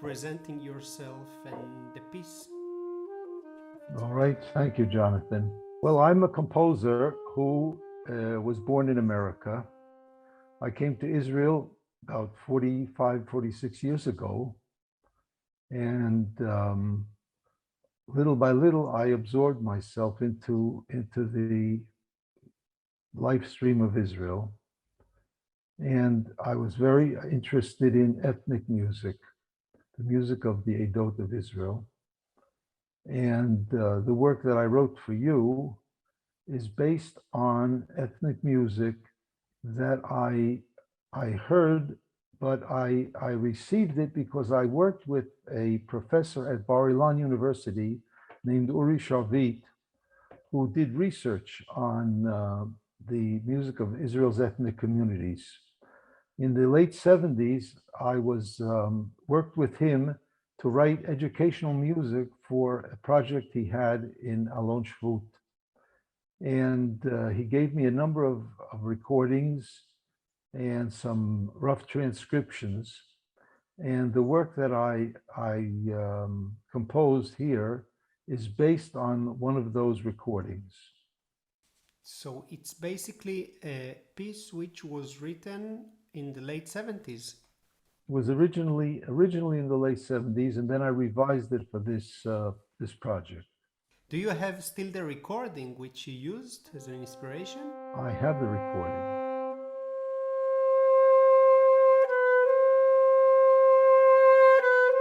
presenting yourself and the piece. All right, thank you, Jonathan. Well, I'm a composer who was born in America. I came to Israel about 45, 46 years ago, and little by little, I absorbed myself into the life stream of Israel. And I was very interested in ethnic music, the music of the Edot of Israel. And the work that I wrote for you is based on ethnic music that I heard, but I received it because I worked with a professor at Bar Ilan University named Uri Shavit, who did research on the music of Israel's ethnic communities. In the late 70s, I was worked with him to write educational music for a project he had in Alon Shvut. And he gave me a number of recordings and some rough transcriptions. And the work that I composed here is based on one of those recordings. So it's basically a piece which was written in the late 70s. It was originally in the late 70s, and then I revised it for this project. Do you have still the recording which you used as an inspiration? I have the recording.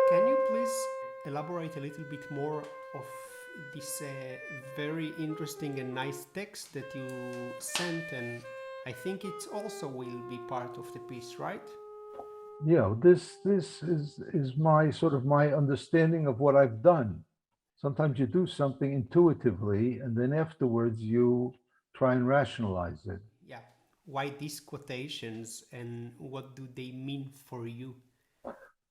Can you please elaborate a little bit more of this very interesting and nice text that you sent, and I think it also will be part of the piece, right? Yeah, this is my sort of my understanding of what I've done. Sometimes you do something intuitively, and then afterwards you try and rationalize it. Yeah. Why these quotations and what do they mean for you?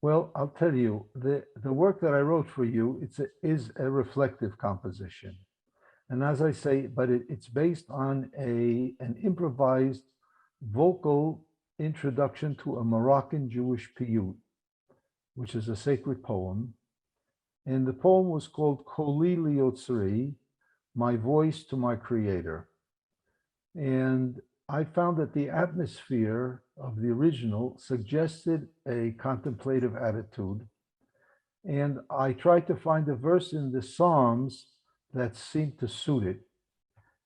Well, I'll tell you, the work that I wrote for you, is a reflective composition. And as I say, but it's based on an improvised vocal introduction to a Moroccan Jewish piyut, which is a sacred poem. And the poem was called Koli Liotzri, My Voice to My Creator. And I found that the atmosphere of the original suggested a contemplative attitude. And I tried to find a verse in the Psalms that seemed to suit it.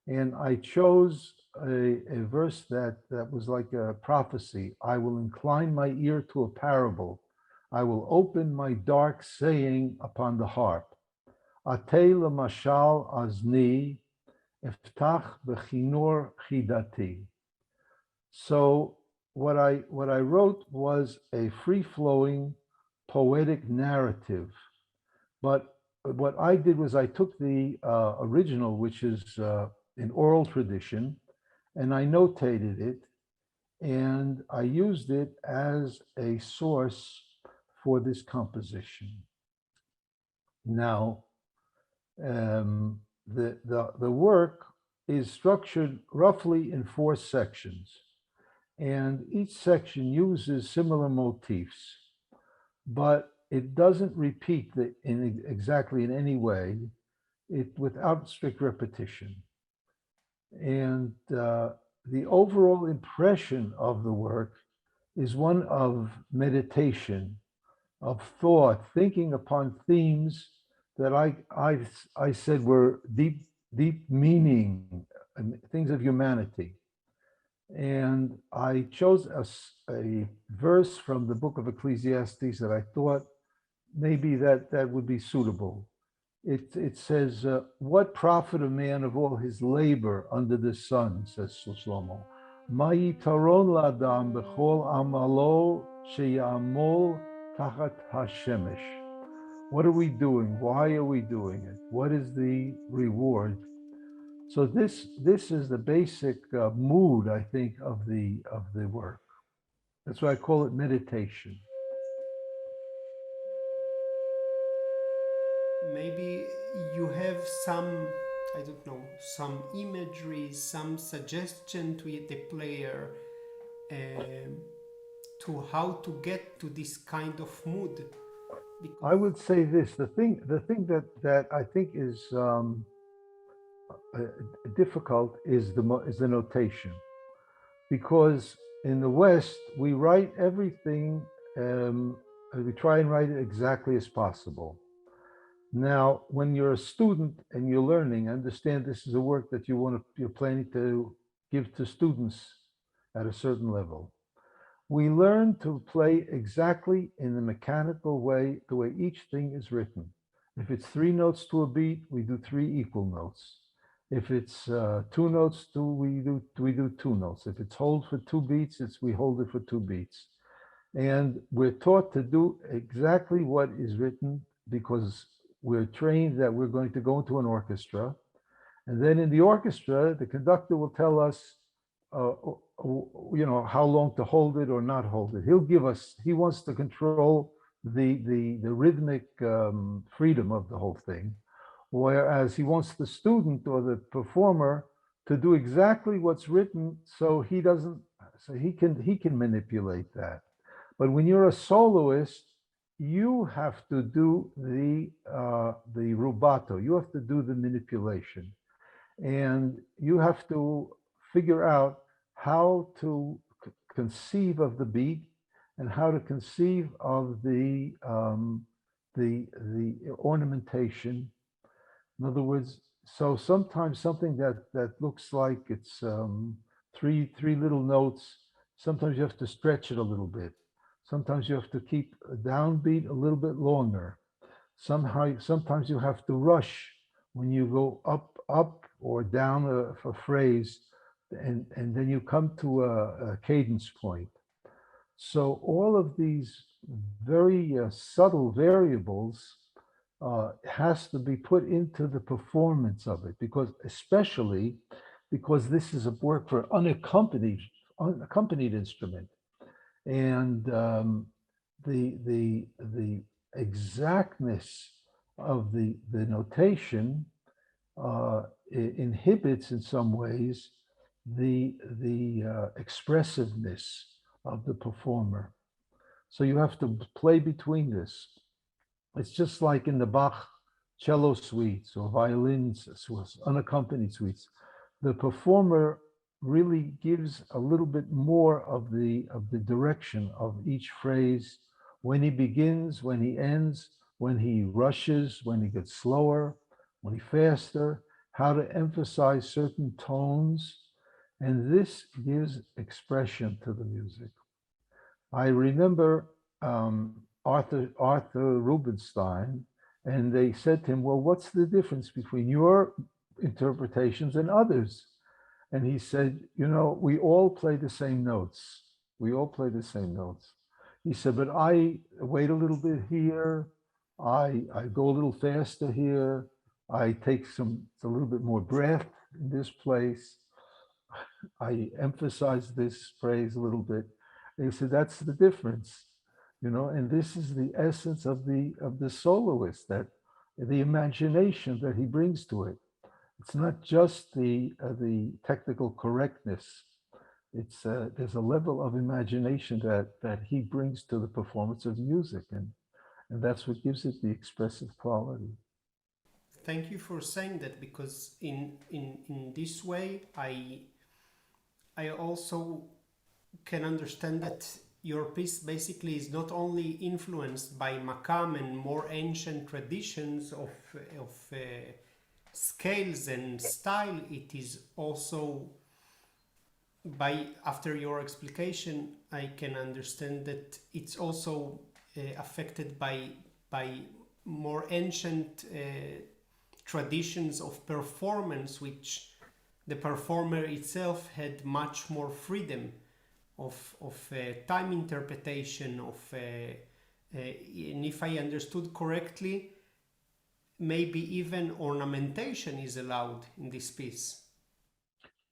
And I chose a verse that was like a prophecy. I will incline my ear to a parable. I will open my dark saying upon the harp. Atei lemashal azni, eftach bechinor chidati. So what I wrote was a free-flowing poetic narrative. But what I did was I took the original, which is an oral tradition, and I notated it, and I used it as a source for this composition. Now, the work is structured roughly in 4 sections, and each section uses similar motifs, but it doesn't repeat exactly in any way, without strict repetition. And the overall impression of the work is one of meditation, of thought, thinking upon themes that I said were deep meaning, things of humanity. And I chose a verse from the book of Ecclesiastes that I thought maybe that would be suitable. It says, what profit a man of all his labor under the sun, says Shlomo. Ma yitaron la'adam b'chol amalo sheyamol tachat hashemesh. What are we doing? Why are we doing it? What is the reward? So this is the basic mood, I think, of the work. That's why I call it meditation. Maybe you have some, I don't know, some imagery, some suggestion to the player to how to get to this kind of mood. Because I would say this, the thing that I think is uh, difficult is the notation, because in the West we write everything, um, we try and write it exactly as possible. Now, when you're a student and you're learning, understand this is a work that you're planning to give to students at a certain level. We learn to play exactly in the mechanical way, the way each thing is written. If it's three notes to a beat, we do three equal notes. If it's two notes, we do two notes. If it's hold for two beats, we hold it for two beats. And we're taught to do exactly what is written because we're trained that we're going to go into an orchestra. And then in the orchestra, the conductor will tell us, uh, how long to hold it or not hold it. He wants to control the rhythmic freedom of the whole thing. Whereas he wants the student or the performer to do exactly what's written so he can manipulate that. But when you're a soloist, you have to do the rubato. You have to do the manipulation, and you have to figure out how to conceive of the beat and how to conceive of the ornamentation. In other words, so sometimes something that looks like it's three little notes, sometimes you have to stretch it a little bit. Sometimes you have to keep a downbeat a little bit longer. Sometimes you have to rush when you go up or down a phrase, and then you come to a cadence point. So all of these very subtle variables has to be put into the performance of it, because especially because this is a work for unaccompanied instrument, and the exactness of the notation inhibits in some ways the expressiveness of the performer. So you have to play between this. It's just like in the Bach cello suites or violin suites, unaccompanied suites. The performer really gives a little bit more of the direction of each phrase, when he begins, when he ends, when he rushes, when he gets slower, when he faster, how to emphasize certain tones, and this gives expression to the music. I remember Arthur Rubinstein, and they said to him, "Well, what's the difference between your interpretations and others?" And he said, "We all play the same notes. We all play the same notes." He said, "But I wait a little bit here. I go a little faster here. I take a little bit more breath in this place. I emphasize this phrase a little bit." And he said, "That's the difference, and this is the essence of the soloist, that the imagination that he brings to it. It's not just the technical correctness. There's a level of imagination that he brings to the performance of music, and that's what gives it the expressive quality." thank you for saying that, because in this way I also can understand that your piece basically is not only influenced by Makam and more ancient traditions of scales and style. It is also, by after your explication, I can understand that it's also affected by more ancient traditions of performance, which the performer itself had much more freedom of time interpretation and if I understood correctly, maybe even ornamentation is allowed in this piece.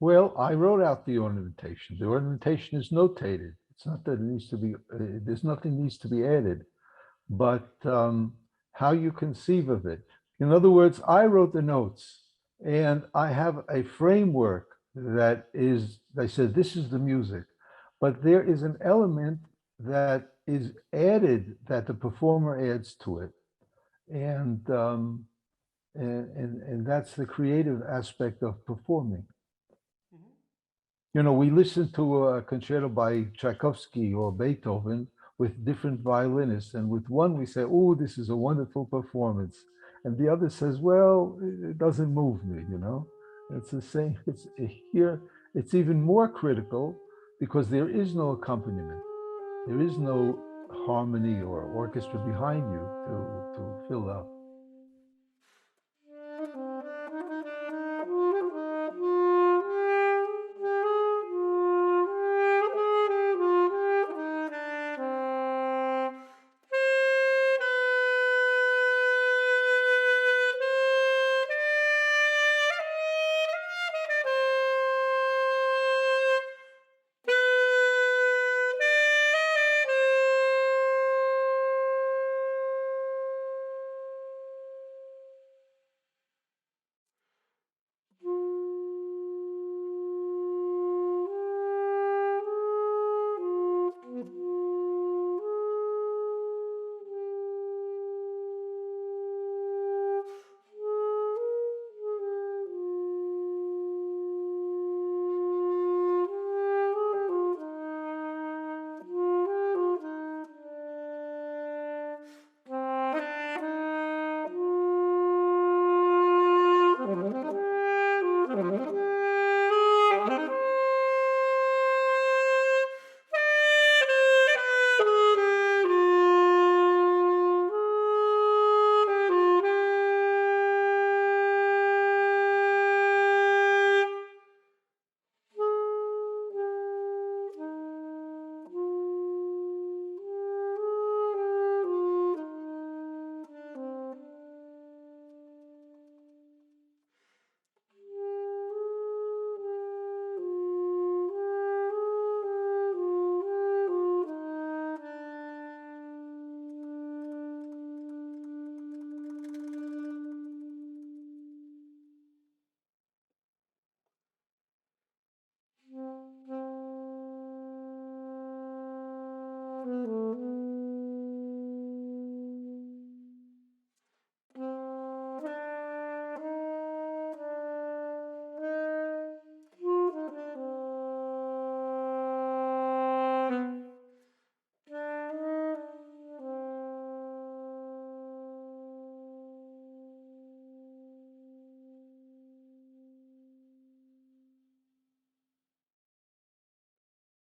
Well, I wrote out the ornamentation. The ornamentation is notated. It's not that it needs to be, there's nothing needs to be added, but how you conceive of it. In other words, I wrote the notes, and I have a framework that is, I said, this is the music, but there is an element that is added, that the performer adds to it. And, and that's the creative aspect of performing. Mhm. You know, we listen to a concerto by Tchaikovsky or Beethoven with different violinists, and with one we say, "Oh, this is a wonderful performance," and the other says, "Well, it doesn't move me." You know, it's the same. It's here. It's even more critical because there is no accompaniment. There is no harmony or orchestra behind you to fill up.